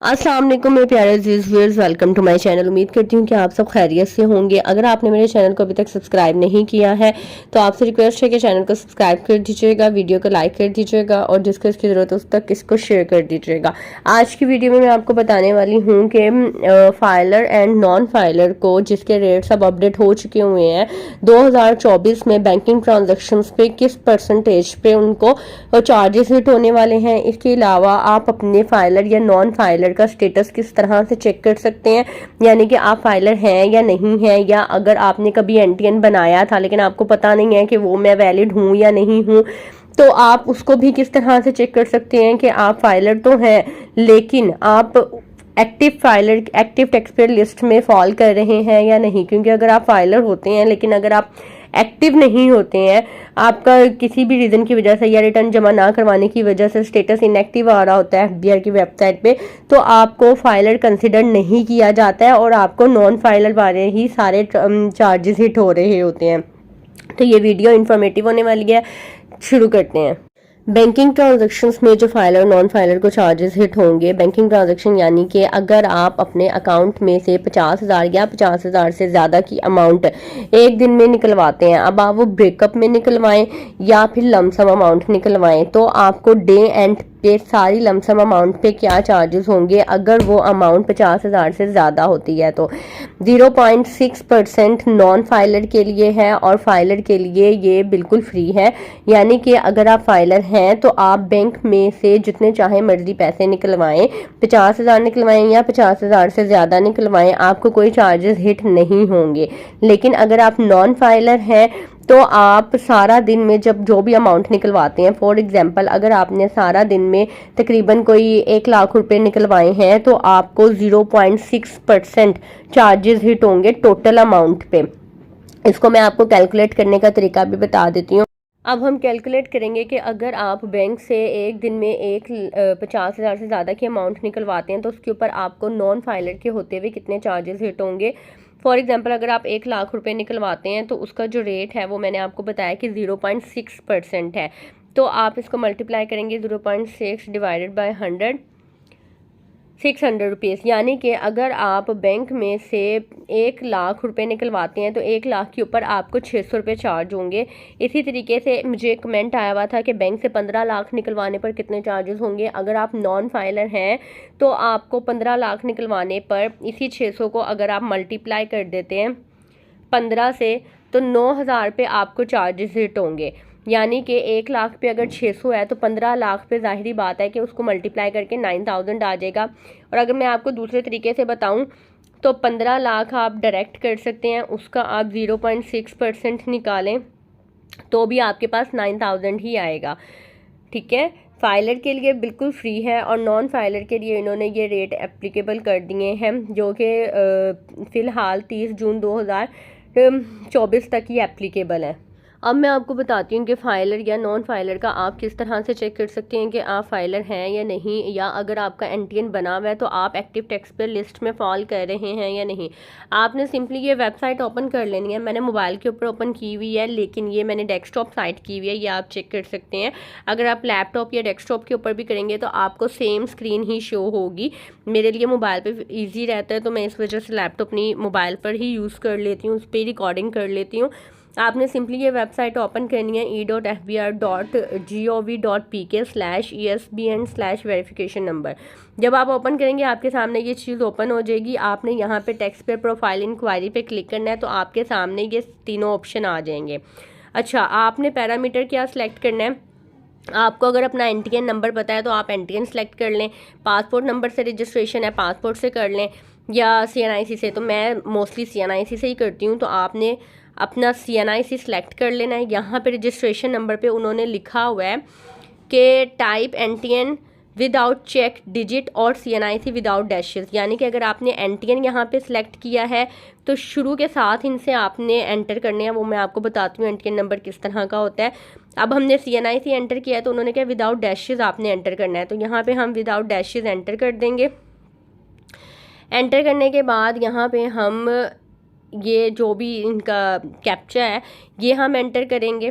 अस्सलाम वालेकुम मेरे प्यारे अजीज viewers, welcome to my channel. उम्मीद करती हूँ कि आप सब खैरियत से होंगे। अगर आपने मेरे चैनल को अभी तक सब्सक्राइब नहीं किया है तो आपसे रिक्वेस्ट है कि चैनल को सब्सक्राइब कर दीजिएगा, वीडियो को लाइक कर दीजिएगा और जिसको इसकी ज़रूरत है उस तक इसको शेयर कर दीजिएगा। आज की वीडियो में मैं आपको बताने वाली हूँ कि फाइलर एंड नॉन फाइलर को जिसके रेट्स अब अपडेट हो चुके हुए हैं 2024 में बैंकिंग ट्रांजेक्शन पे किस परसेंटेज पे उनको चार्जेस हिट होने वाले हैं। इसके अलावा आप अपने फाइलर या नॉन फाइलर का स्टेटस किस तरह से चेक कर सकते हैं, यानी कि आप फाइलर हैं या नहीं हैं, या अगर आपने कभी एनटीएन बनाया था लेकिन आपको पता नहीं है कि वो मैं वैलिड हूँ या नहीं हूँ, तो आप उसको भी किस तरह से चेक कर सकते हैं कि आप फाइलर तो हैं लेकिन आप एक्टिव टैक्स पेयर लिस्ट में फॉल कर रहे हैं या नहीं। क्योंकि अगर आप फाइलर होते हैं लेकिन अगर आप एक्टिव नहीं होते हैं, आपका किसी भी रीज़न की वजह से या रिटर्न जमा ना करवाने की वजह से स्टेटस इनएक्टिव आ रहा होता है एफबीआर की वेबसाइट पे, तो आपको फाइलर कंसिडर नहीं किया जाता है और आपको नॉन फाइलर वाले ही सारे चार्जेस हिट हो रहे होते हैं। तो ये वीडियो इन्फॉर्मेटिव होने वाली है, शुरू करते हैं। बैंकिंग ट्रांजैक्शंस में जो फाइलर नॉन फाइलर को चार्जेस हिट होंगे, बैंकिंग ट्रांजैक्शन यानी कि अगर आप अपने अकाउंट में से 50,000 या 50,000 से ज़्यादा की अमाउंट एक दिन में निकलवाते हैं, अब आप वो ब्रेकअप में निकलवाएं या फिर लमसम अमाउंट निकलवाएं, तो आपको डे एंड पे सारी लमसम अमाउंट पे क्या चार्जेस होंगे अगर वो अमाउंट 50,000 से ज़्यादा होती है। तो 0.6% नॉन फाइलर के लिए है और फाइलर के लिए ये बिल्कुल फ्री है। यानी कि अगर आप फाइलर हैं तो आप बैंक में से जितने चाहे मर्जी पैसे निकलवाएं, 50,000 निकलवाएं या 50,000 से ज़्यादा निकलवाएं, आपको कोई चार्जेस हिट नहीं होंगे। लेकिन अगर आप नॉन फाइलर हैं तो आप सारा दिन में जब जो भी अमाउंट निकलवाते हैं, फॉर एग्जांपल अगर आपने सारा दिन में तकरीबन कोई 1 लाख रुपए निकलवाए हैं तो आपको 0.6% चार्जेस हिट होंगे टोटल अमाउंट पे। इसको मैं आपको कैलकुलेट करने का तरीका भी बता देती हूँ। अब हम कैलकुलेट करेंगे कि अगर आप बैंक से एक दिन में 50,000 से ज़्यादा की अमाउंट निकलवाते हैं तो उसके ऊपर आपको नॉन फाइलर के होते हुए कितने चार्जेस हिट होंगे। फॉर एग्जांपल अगर आप 1 लाख रुपए निकलवाते हैं तो उसका जो रेट है वो मैंने आपको बताया कि 0.6% है। तो आप इसको मल्टीप्लाई करेंगे 0.6 डिवाइडेड बाय 100, 600 रुपीज़। यानी कि अगर आप बैंक में से 1 लाख रुपए निकलवाते हैं तो 1 लाख के ऊपर आपको 600 रुपये चार्ज होंगे। इसी तरीके से मुझे कमेंट आया हुआ था कि बैंक से 15 लाख निकलवाने पर कितने चार्जेस होंगे। अगर आप नॉन फाइलर हैं तो आपको 15 लाख निकलवाने पर इसी 600 को अगर आप मल्टीप्लाई कर देते हैं 15 से तो 9,000 पे आपको चार्जेस हिट होंगे। यानी कि 1 लाख पे अगर 600 है तो 15 लाख पे जाहिर बात है कि उसको मल्टीप्लाई करके 9,000 आ जाएगा। और अगर मैं आपको दूसरे तरीके से बताऊं तो 15 लाख आप डायरेक्ट कर सकते हैं, उसका आप 0.6% निकालें तो भी आपके पास 9,000 ही आएगा। ठीक है, फाइलर के लिए बिल्कुल फ्री है और नॉन फाइलर के लिए इन्होंने ये रेट एप्लीकेबल कर दिए हैं जो कि फ़िलहाल 30 जून 2024 तक ही एप्लीकेबल है। अब मैं आपको बताती हूँ कि फाइलर या नॉन फाइलर का आप किस तरह से चेक कर सकते हैं कि आप फाइलर हैं या नहीं, या अगर आपका एनटीएन बना हुआ है तो आप एक्टिव टैक्स पेयर लिस्ट में फॉल कर रहे हैं या नहीं। आपने सिंपली ये वेबसाइट ओपन कर लेनी है। मैंने मोबाइल के ऊपर ओपन की हुई है लेकिन ये मैंने डेस्कटॉप साइट की हुई है, ये आप चेक कर सकते हैं। अगर आप लैपटॉप या डेस्कटॉप के ऊपर भी करेंगे तो आपको सेम स्क्रीन ही शो होगी। मेरे लिए मोबाइल पर ईजी रहता है तो मैं इस वजह से लैपटॉप अपनी मोबाइल पर ही यूज़ कर लेती हूँ, उस पर रिकॉर्डिंग कर लेती हूँ। आपने सिंपली ये वेबसाइट ओपन करनी है e.fbr.gov.pk/esbn/वेरिफिकेशन नंबर। जब आप ओपन करेंगे आपके सामने ये चीज़ ओपन हो जाएगी। आपने यहाँ पे टैक्स पेयर प्रोफाइल इंक्वायरी पे क्लिक करना है तो आपके सामने ये तीनों ऑप्शन आ जाएंगे। अच्छा, आपने पैरामीटर क्या सिलेक्ट करना है। आपको अगर अपना एनटीएन नंबर पता है तो आप एनटीएन सेलेक्ट कर लें। पासपोर्ट नंबर से रजिस्ट्रेशन है, पासपोर्ट से कर लें या सीएनआईसी से, तो मैं मोस्टली सीएनआईसी से ही करती हूँ। तो आपने अपना सीएनआईसी सेलेक्ट कर लेना है। यहाँ पे रजिस्ट्रेशन नंबर पे उन्होंने लिखा हुआ है कि type NTN without check digit और सीएनआईसी विदाउट डैशेस। यानी कि अगर आपने एनटीएन यहाँ पे सिलेक्ट किया है तो शुरू के साथ इनसे आपने एंटर करने हैं। वो मैं आपको बताती हूँ एनटीएन नंबर किस तरह का होता है। अब हमने सीएनआईसी एंटर किया है तो उन्होंने कहा विदाउट डैशेस आपने एंटर करना है, तो यहाँ पे हम विदाउट डैशेस एंटर कर देंगे। एंटर करने के बाद यहाँ पे हम ये जो भी इनका कैप्चा है ये हम एंटर करेंगे।